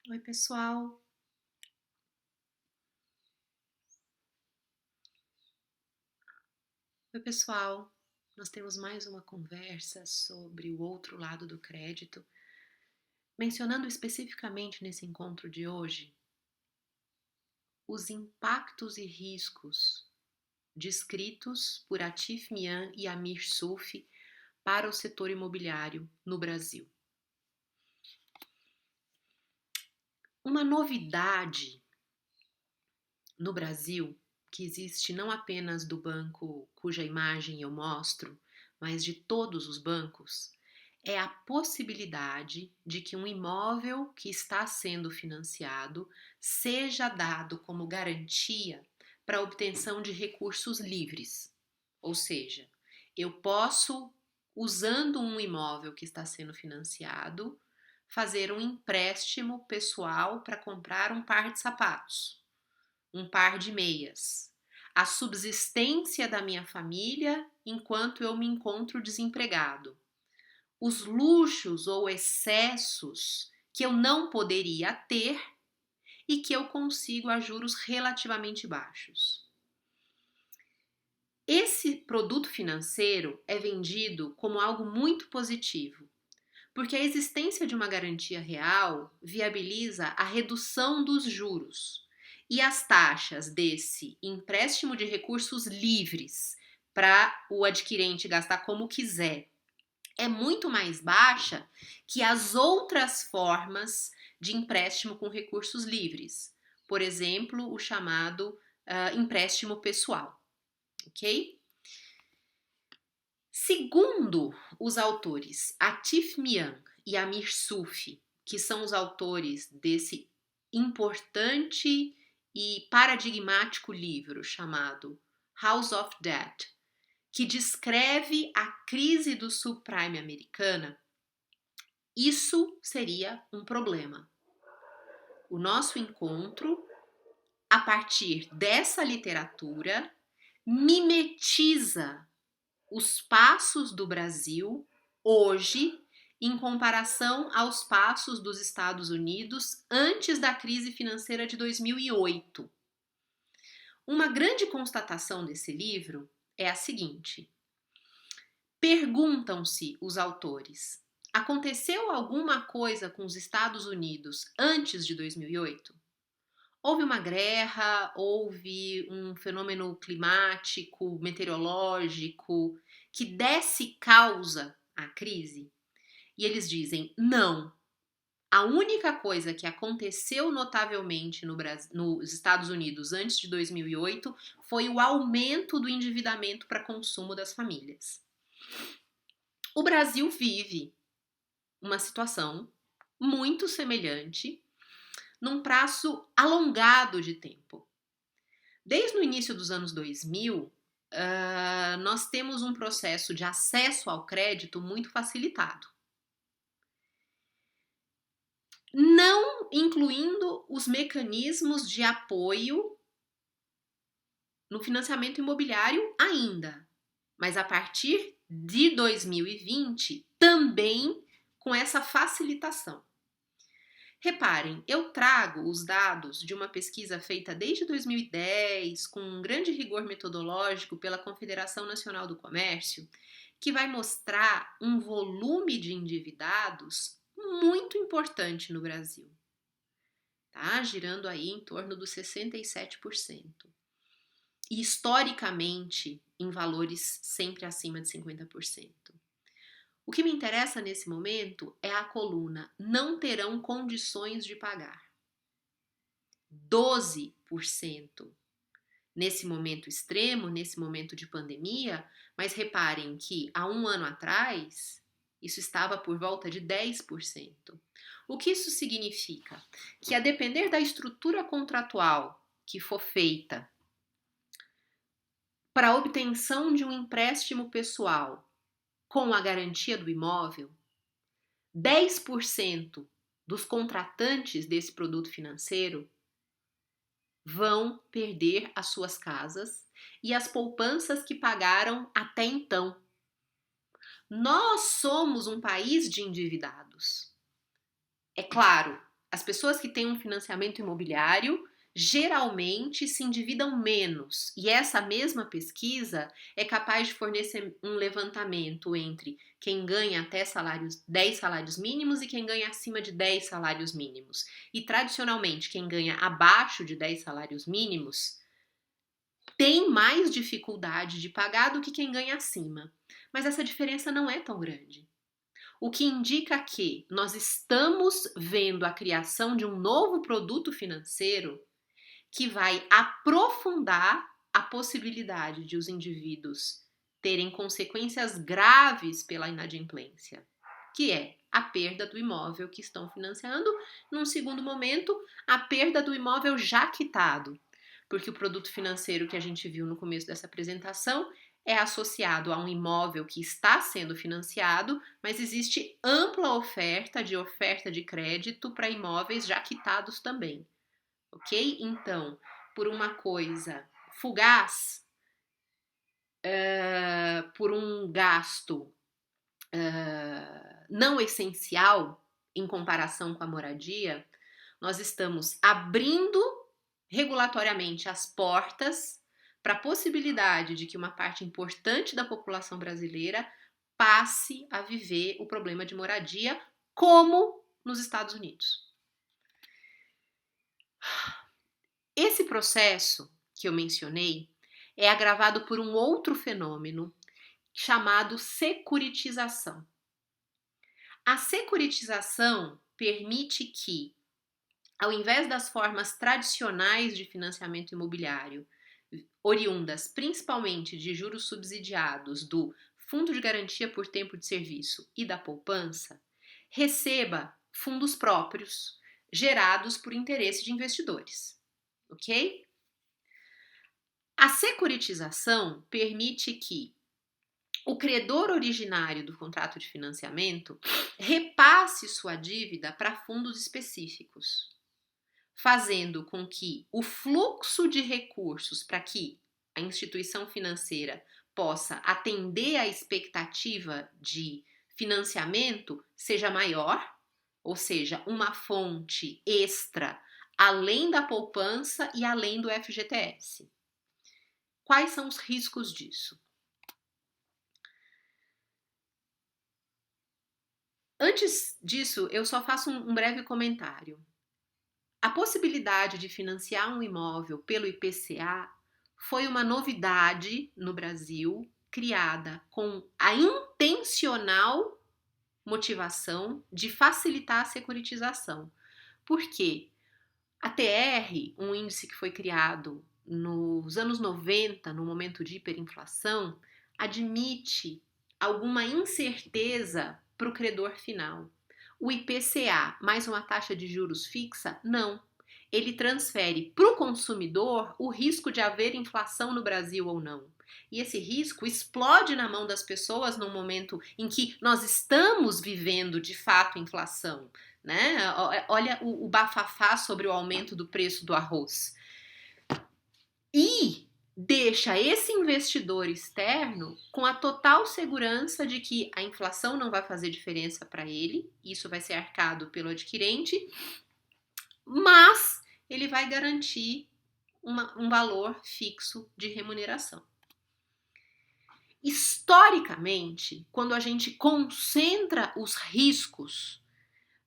Oi, pessoal. Oi, pessoal. Nós temos mais uma conversa sobre o outro lado do crédito, mencionando especificamente nesse encontro de hoje os impactos e riscos descritos por Atif Mian e Amir Sufi para o setor imobiliário no Brasil. Uma novidade no Brasil, que existe não apenas do banco cuja imagem eu mostro, mas de todos os bancos, é a possibilidade de que um imóvel que está sendo financiado seja dado como garantia para a obtenção de recursos livres. Ou seja, eu posso, usando um imóvel que está sendo financiado, fazer um empréstimo pessoal para comprar um par de sapatos, um par de meias, a subsistência da minha família enquanto eu me encontro desempregado, os luxos ou excessos que eu não poderia ter e que eu consigo a juros relativamente baixos. Esse produto financeiro é vendido como algo muito positivo, porque a existência de uma garantia real viabiliza a redução dos juros e as taxas desse empréstimo de recursos livres para o adquirente gastar como quiser é muito mais baixa que as outras formas de empréstimo com recursos livres. Por exemplo, o chamado empréstimo pessoal, ok? Segundo os autores Atif Mian e Amir Sufi, que são os autores desse importante e paradigmático livro chamado House of Debt, que descreve a crise do subprime americana, isso seria um problema. O nosso encontro, a partir dessa literatura, mimetiza os passos do Brasil hoje em comparação aos passos dos Estados Unidos antes da crise financeira de 2008. Uma grande constatação desse livro é a seguinte: perguntam-se os autores: aconteceu alguma coisa com os Estados Unidos antes de 2008? Houve uma guerra, houve um fenômeno climático, meteorológico que desse causa à crise? E eles dizem: não. A única coisa que aconteceu notavelmente nos Estados Unidos antes de 2008 foi o aumento do endividamento para consumo das famílias. O Brasil vive uma situação muito semelhante num prazo alongado de tempo. Desde o início dos anos 2000, nós temos um processo de acesso ao crédito muito facilitado, não incluindo os mecanismos de apoio no financiamento imobiliário ainda, mas a partir de 2020 também com essa facilitação. Reparem, eu trago os dados de uma pesquisa feita desde 2010, com um grande rigor metodológico pela Confederação Nacional do Comércio, que vai mostrar um volume de endividados muito importante no Brasil, tá? Girando aí em torno dos 67%. E historicamente em valores sempre acima de 50%. O que me interessa nesse momento é a coluna não terão condições de pagar. 12% nesse momento extremo, nesse momento de pandemia, mas reparem que há um ano atrás isso estava por volta de 10%. O que isso significa? Que a depender da estrutura contratual que for feita para a obtenção de um empréstimo pessoal com a garantia do imóvel, 10% dos contratantes desse produto financeiro vão perder as suas casas e as poupanças que pagaram até então. Nós somos um país de endividados. É claro, as pessoas que têm um financiamento imobiliário geralmente se endividam menos. E essa mesma pesquisa é capaz de fornecer um levantamento entre quem ganha até 10 salários mínimos e quem ganha acima de 10 salários mínimos. E tradicionalmente, quem ganha abaixo de 10 salários mínimos tem mais dificuldade de pagar do que quem ganha acima. Mas essa diferença não é tão grande. O que indica que nós estamos vendo a criação de um novo produto financeiro que vai aprofundar a possibilidade de os indivíduos terem consequências graves pela inadimplência, que é a perda do imóvel que estão financiando, num segundo momento, a perda do imóvel já quitado, porque o produto financeiro que a gente viu no começo dessa apresentação é associado a um imóvel que está sendo financiado, mas existe ampla oferta de crédito para imóveis já quitados também, ok? Então, por uma coisa fugaz, por um gasto não essencial em comparação com a moradia, nós estamos abrindo regulatoriamente as portas para a possibilidade de que uma parte importante da população brasileira passe a viver o problema de moradia como nos Estados Unidos. Esse processo que eu mencionei é agravado por um outro fenômeno chamado securitização. A securitização permite que, ao invés das formas tradicionais de financiamento imobiliário, oriundas principalmente de juros subsidiados do Fundo de Garantia por Tempo de Serviço e da poupança, receba fundos próprios gerados por interesse de investidores, ok? A securitização permite que o credor originário do contrato de financiamento repasse sua dívida para fundos específicos, fazendo com que o fluxo de recursos para que a instituição financeira possa atender à expectativa de financiamento seja maior, ou seja, uma fonte extra além da poupança e além do FGTS. Quais são os riscos disso? Antes disso, eu só faço um breve comentário. A possibilidade de financiar um imóvel pelo IPCA foi uma novidade no Brasil, criada com a intencional motivação de facilitar a securitização. Por quê? A TR, um índice que foi criado nos anos 90, no momento de hiperinflação, admite alguma incerteza para o credor final. O IPCA mais uma taxa de juros fixa? Não. Ele transfere para o consumidor o risco de haver inflação no Brasil ou não. E esse risco explode na mão das pessoas num momento em que nós estamos vivendo de fato inflação, né? Olha o bafafá sobre o aumento do preço do arroz. E deixa esse investidor externo com a total segurança de que a inflação não vai fazer diferença para ele, isso vai ser arcado pelo adquirente, mas ele vai garantir um valor fixo de remuneração. Historicamente, quando a gente concentra os riscos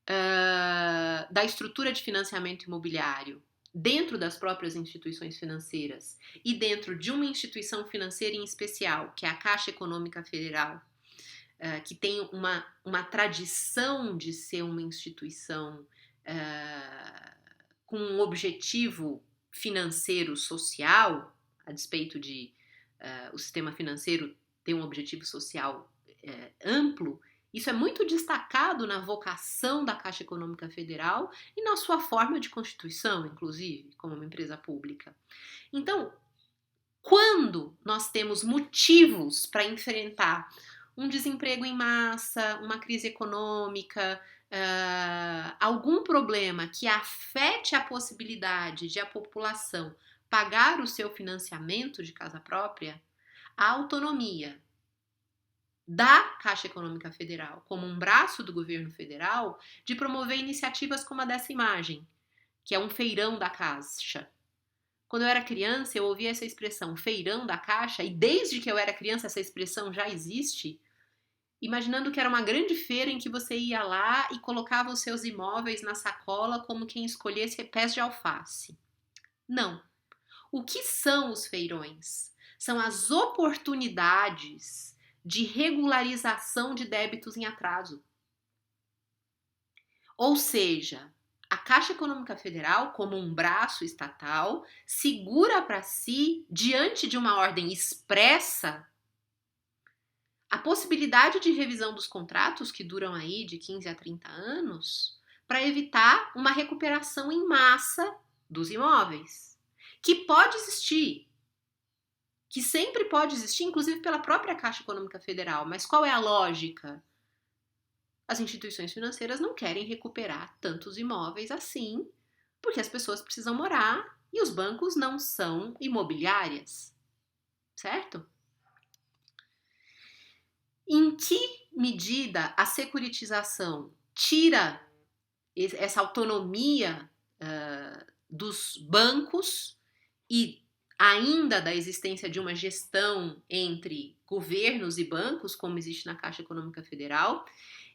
da estrutura de financiamento imobiliário dentro das próprias instituições financeiras e dentro de uma instituição financeira em especial, que é a Caixa Econômica Federal, que tem uma tradição de ser uma instituição com um objetivo financeiro social, a despeito de o sistema financeiro ter um objetivo social amplo. Isso é muito destacado na vocação da Caixa Econômica Federal e na sua forma de constituição, inclusive, como uma empresa pública. Então, quando nós temos motivos para enfrentar um desemprego em massa, uma crise econômica, algum problema que afete a possibilidade de a população pagar o seu financiamento de casa própria, a autonomia da Caixa Econômica Federal, como um braço do governo federal, de promover iniciativas como a dessa imagem, que é um feirão da Caixa. Quando eu era criança, eu ouvia essa expressão, feirão da Caixa, e desde que eu era criança essa expressão já existe, imaginando que era uma grande feira em que você ia lá e colocava os seus imóveis na sacola como quem escolhesse pés de alface. Não. O que são os feirões? São as oportunidades de regularização de débitos em atraso. Ou seja, a Caixa Econômica Federal, como um braço estatal, segura para si, diante de uma ordem expressa, a possibilidade de revisão dos contratos, que duram aí de 15 a 30 anos, para evitar uma recuperação em massa dos imóveis, que pode existir, que sempre pode existir, inclusive pela própria Caixa Econômica Federal. Mas qual é a lógica? As instituições financeiras não querem recuperar tantos imóveis assim, porque as pessoas precisam morar e os bancos não são imobiliárias, certo? Em que medida a securitização tira essa autonomia dos bancos e ainda da existência de uma gestão entre governos e bancos, como existe na Caixa Econômica Federal,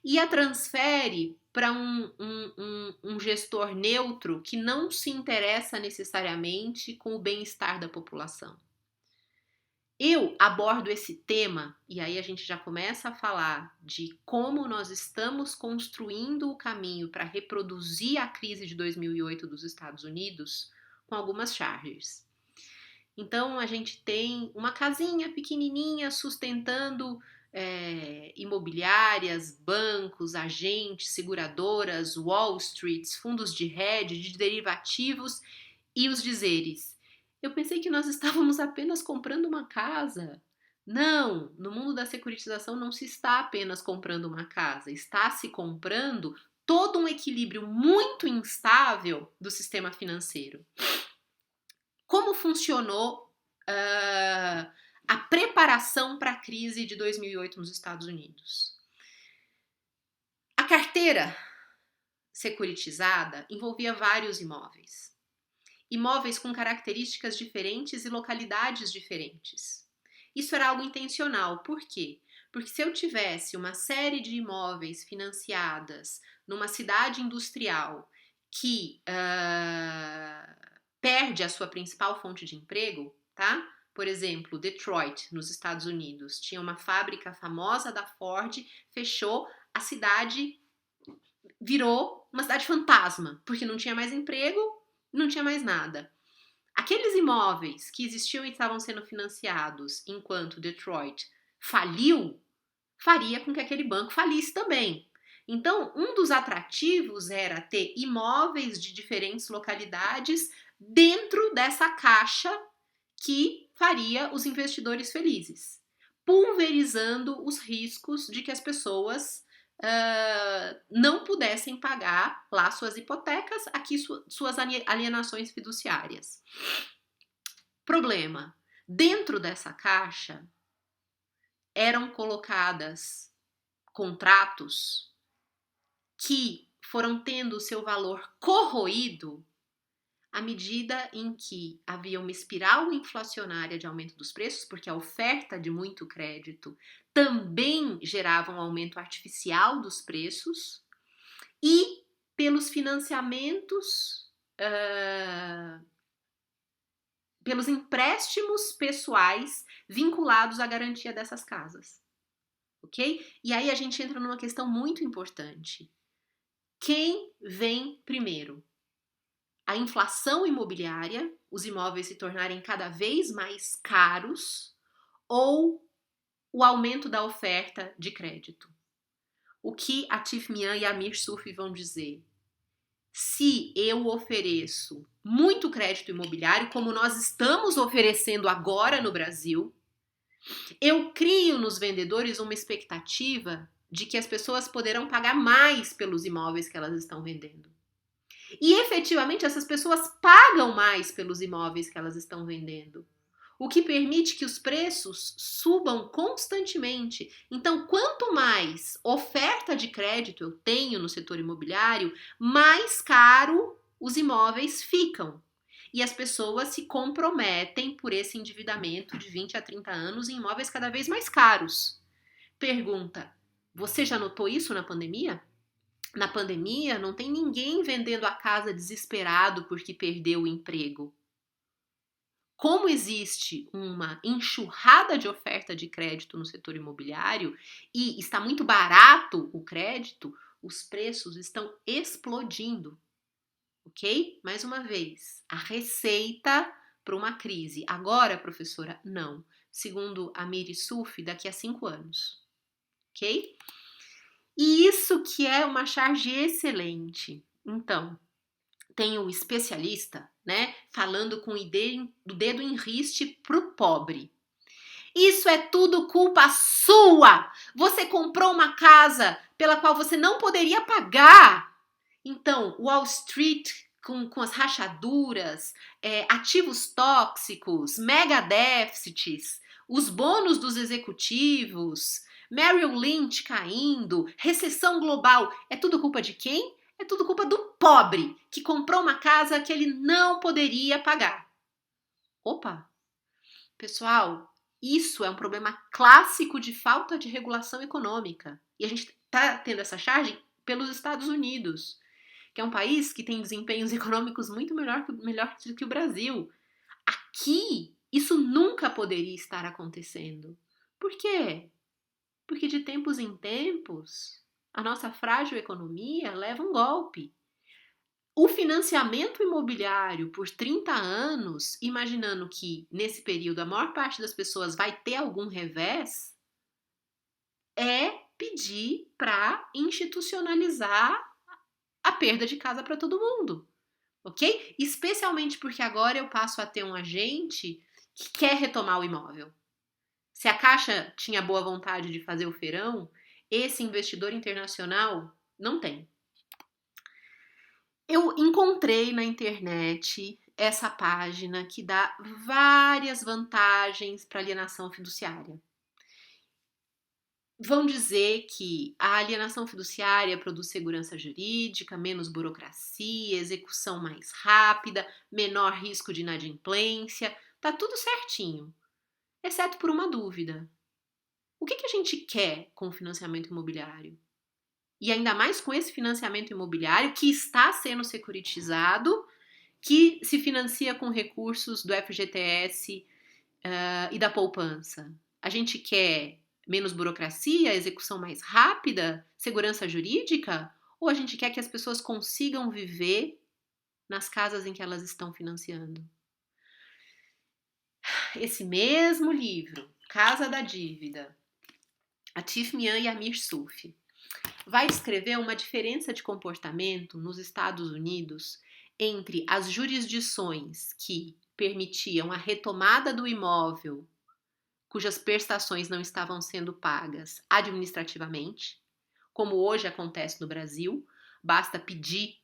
e a transfere para um gestor neutro que não se interessa necessariamente com o bem-estar da população? Eu abordo esse tema, e aí a gente já começa a falar de como nós estamos construindo o caminho para reproduzir a crise de 2008 dos Estados Unidos com algumas charges. Então, a gente tem uma casinha pequenininha sustentando imobiliárias, bancos, agentes, seguradoras, Wall Street, fundos de hedge, de derivativos e os dizeres: eu pensei que nós estávamos apenas comprando uma casa. Não, no mundo da securitização não se está apenas comprando uma casa, está se comprando todo um equilíbrio muito instável do sistema financeiro. Como funcionou a preparação para a crise de 2008 nos Estados Unidos? A carteira securitizada envolvia vários imóveis. Imóveis com características diferentes e localidades diferentes. Isso era algo intencional. Por quê? Porque se eu tivesse uma série de imóveis financiadas numa cidade industrial que perde a sua principal fonte de emprego, tá? Por exemplo, Detroit, nos Estados Unidos, tinha uma fábrica famosa da Ford, fechou, a cidade virou uma cidade fantasma, porque não tinha mais emprego, não tinha mais nada. Aqueles imóveis que existiam e estavam sendo financiados enquanto Detroit faliu, faria com que aquele banco falisse também. Então, um dos atrativos era ter imóveis de diferentes localidades dentro dessa caixa que faria os investidores felizes, pulverizando os riscos de que as pessoas não pudessem pagar lá suas hipotecas, aqui suas alienações fiduciárias. Problema: dentro dessa caixa eram colocadas contratos que foram tendo o seu valor corroído à medida em que havia uma espiral inflacionária de aumento dos preços, porque a oferta de muito crédito também gerava um aumento artificial dos preços, e pelos financiamentos, pelos empréstimos pessoais vinculados à garantia dessas casas, ok? E aí a gente entra numa questão muito importante. Quem vem primeiro? A inflação imobiliária, os imóveis se tornarem cada vez mais caros, ou o aumento da oferta de crédito? O que Atif Mian e Amir Surfi vão dizer? Se eu ofereço muito crédito imobiliário, como nós estamos oferecendo agora no Brasil, eu crio nos vendedores uma expectativa de que as pessoas poderão pagar mais pelos imóveis que elas estão vendendo. E efetivamente essas pessoas pagam mais pelos imóveis que elas estão vendendo. o que permite que os preços subam constantemente. Então, quanto mais oferta de crédito eu tenho no setor imobiliário, mais caro os imóveis ficam. E as pessoas se comprometem por esse endividamento de 20 a 30 anos em imóveis cada vez mais caros. Pergunta: você já notou isso na pandemia? Na pandemia, não tem ninguém vendendo a casa desesperado porque perdeu o emprego. Como existe uma enxurrada de oferta de crédito no setor imobiliário e está muito barato o crédito, os preços estão explodindo, ok? Mais uma vez, a receita para uma crise. Agora, professora, não. Segundo a Miri Sufi, daqui a 5 anos, ok? E isso que é uma charge excelente. Então, tem o especialista, né, falando com o dedo em riste pro pobre. Isso é tudo culpa sua! Você comprou uma casa pela qual você não poderia pagar. Então, Wall Street com as rachaduras, ativos tóxicos, mega déficits, os bônus dos executivos, Merrill Lynch caindo, recessão global, é tudo culpa de quem? É tudo culpa do pobre que comprou uma casa que ele não poderia pagar. Opa! Pessoal, isso é um problema clássico de falta de regulação econômica. E a gente está tendo essa charge pelos Estados Unidos, que é um país que tem desempenhos econômicos muito melhor do que o Brasil. Aqui, isso nunca poderia estar acontecendo. Por quê? Porque de tempos em tempos, a nossa frágil economia leva um golpe. O financiamento imobiliário por 30 anos, imaginando que nesse período a maior parte das pessoas vai ter algum revés, é pedir para institucionalizar a perda de casa para todo mundo, ok? Especialmente porque agora eu passo a ter um agente que quer retomar o imóvel. Se a Caixa tinha boa vontade de fazer o feirão, esse investidor internacional não tem. Eu encontrei na internet essa página que dá várias vantagens para alienação fiduciária. Vão dizer que a alienação fiduciária produz segurança jurídica, menos burocracia, execução mais rápida, menor risco de inadimplência, tá tudo certinho, exceto por uma dúvida. O que a gente quer com o financiamento imobiliário? E ainda mais com esse financiamento imobiliário que está sendo securitizado, que se financia com recursos do FGTS e da poupança. A gente quer menos burocracia, execução mais rápida, segurança jurídica? Ou a gente quer que as pessoas consigam viver nas casas em que elas estão financiando? Esse mesmo livro, Casa da Dívida, Atif Mian e Amir Sufi, vai descrever uma diferença de comportamento nos Estados Unidos entre as jurisdições que permitiam a retomada do imóvel cujas prestações não estavam sendo pagas administrativamente, como hoje acontece no Brasil, basta pedir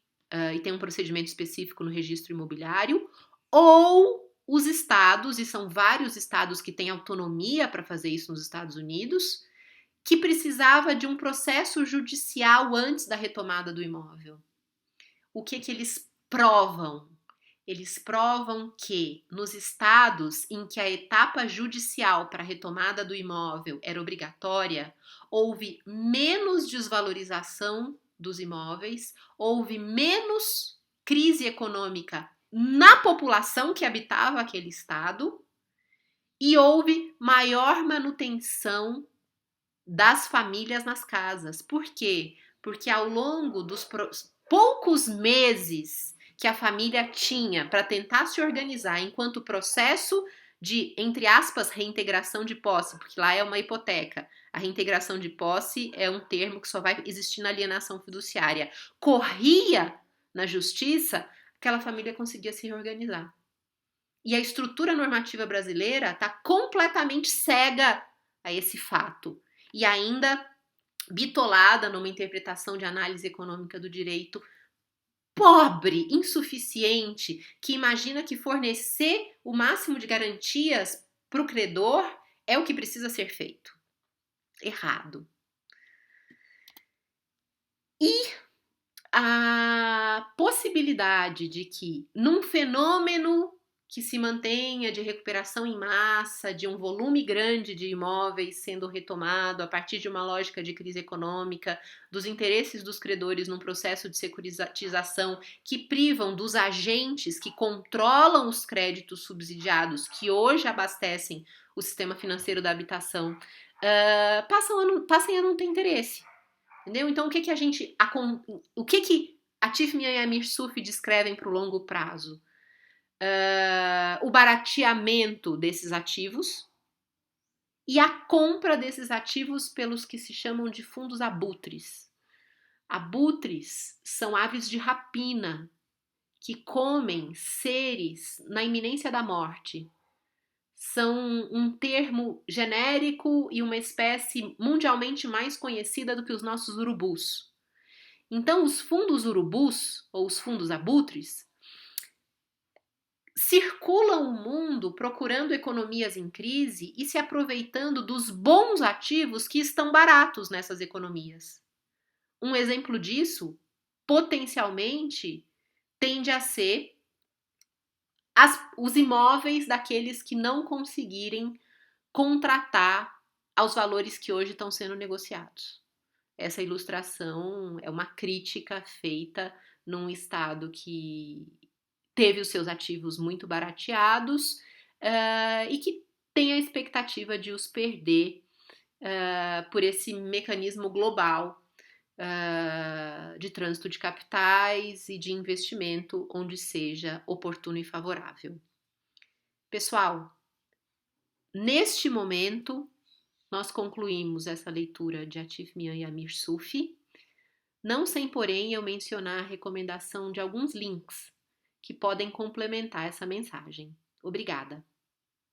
e tem um procedimento específico no registro imobiliário, ou os estados, e são vários estados que têm autonomia para fazer isso nos Estados Unidos, que precisava de um processo judicial antes da retomada do imóvel. O que eles provam? Eles provam que nos estados em que a etapa judicial para a retomada do imóvel era obrigatória, houve menos desvalorização dos imóveis, houve menos crise econômica na população que habitava aquele estado e houve maior manutenção das famílias nas casas. Por quê? Porque ao longo dos poucos meses que a família tinha para tentar se organizar enquanto o processo de, entre aspas, reintegração de posse, porque lá é uma hipoteca. A reintegração de posse é um termo que só vai existir na alienação fiduciária. Corria na justiça, aquela família conseguia se reorganizar. E a estrutura normativa brasileira está completamente cega a esse fato. E ainda bitolada numa interpretação de análise econômica do direito pobre, insuficiente, que imagina que fornecer o máximo de garantias para o credor é o que precisa ser feito. Errado. E a possibilidade de que, num fenômeno que se mantenha de recuperação em massa, de um volume grande de imóveis sendo retomado a partir de uma lógica de crise econômica, dos interesses dos credores num processo de securitização que privam dos agentes que controlam os créditos subsidiados, que hoje abastecem o sistema financeiro da habitação, passem a não ter interesse. Entendeu? Então, o que a Tiffany e a Amir Surf descrevem para o longo prazo? O barateamento desses ativos e a compra desses ativos pelos que se chamam de fundos abutres. Abutres são aves de rapina que comem seres na iminência da morte. São um termo genérico e uma espécie mundialmente mais conhecida do que os nossos urubus. Então, os fundos urubus, ou os fundos abutres, circulam o mundo procurando economias em crise e se aproveitando dos bons ativos que estão baratos nessas economias. Um exemplo disso, potencialmente, tende a ser os imóveis daqueles que não conseguirem contratar aos valores que hoje estão sendo negociados. Essa ilustração é uma crítica feita num estado que teve os seus ativos muito barateados e que tem a expectativa de os perder por esse mecanismo global de trânsito de capitais e de investimento onde seja oportuno e favorável. Pessoal, neste momento, nós concluímos essa leitura de Atif Mian e Amir Sufi, não sem, porém, eu mencionar a recomendação de alguns links que podem complementar essa mensagem. Obrigada!